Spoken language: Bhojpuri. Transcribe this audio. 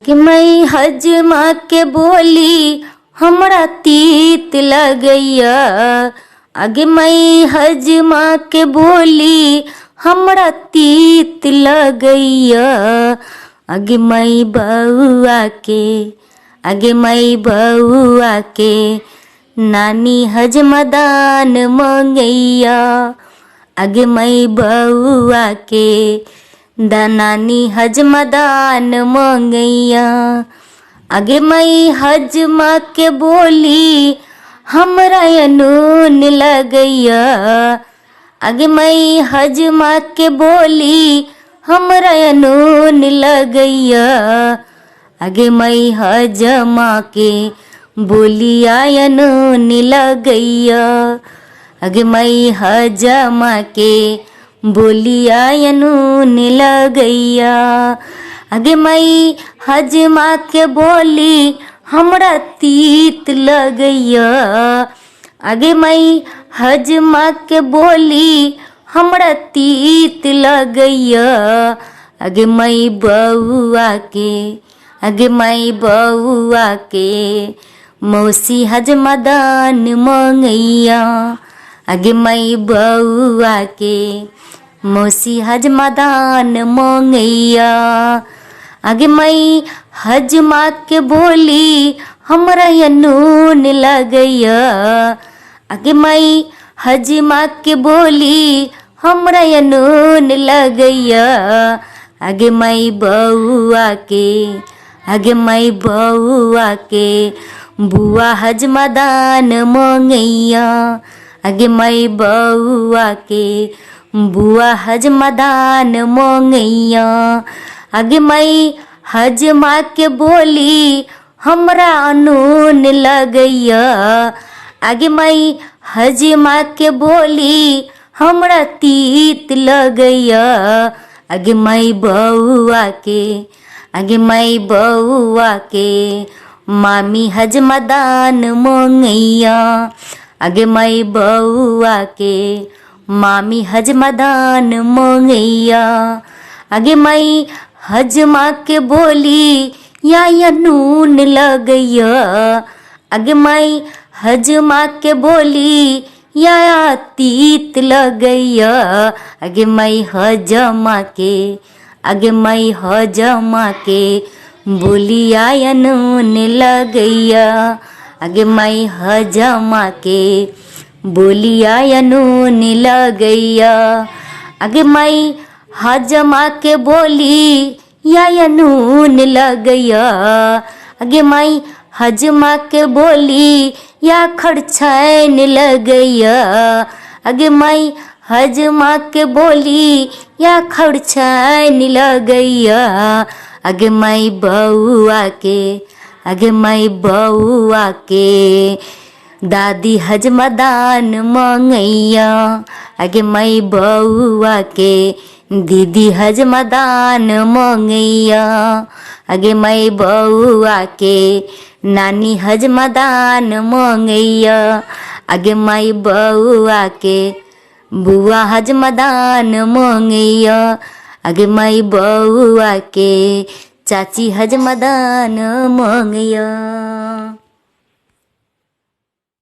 कि मैं हजमा के बोली हमरा तीत लगैया। आगे मैं हजमा के बोली हमरा तीत लगैया। आगे मैं बउआ के नानी हजमदान मंगैया। आगे मैं बउआ के नानी हजमदान मंगैया। आगे मैं हजमा के बोली हमरा अनून लगैया। आगे मैं हजमा के बोली हमरा अनून लगैया। आगे मैं हजमा के बोलिया अनून लगैया। आगे मैं हजमा के बोलिया अनून लगैया। आगे मैं हजमा के बोली हमरा तीत लगैया। आगे मैं हजमा के बोली हमरा तीत लगैया। आगे मैं बउआ के मौसी हजमदान मंगैया। आगे मैं बउआ के मौसी हजमदान मंगैया। आगे मैं हजमा के बोली हमरा अनून लगैया। आगे मैं हजमा के बोली हमरा अनून लगैया। आगे मैं बउआ के बुआ हजमदान मंगैया। आगे मैं बउआ के बुआ हजमदान मंगैया। आगे मैं हजमा के बोली हमरा अनून लगैया। आगे मैं हजमा के बोली हमरा तीत लगैया। आगे मैं बउआ के मामी हजमदान मंगैया। आगे मैं बउआ के मामी हजमदान मंगैया। आगे मैं हजमा के बोली या अनून लगैया। आगे मैं हजमा के बोली या तीत लगैया। आगे मैं हजमा के बोलिया अनून लगैया। आगे मैं हजमा के बोलिया अनून लगैया। आगे मैं हजमा के बोली या अनून लगैया। आगे मैं हजमा के बोली या खड़छैन लगैया। आगे मैं हजमा के बोली या खड़छैन लगैया। आगे मैं बउआ के दादी हजमदान मंगैया। आगे मैं बउआ के दीदी हजमदान मंगैया। आगे मैं बउआ के नानी हजमदान मंगैया। आगे मैं बउआ के बुआ हजमदान मंगैया। आगे मैं बउआ के चाची हजमदान मंगैया।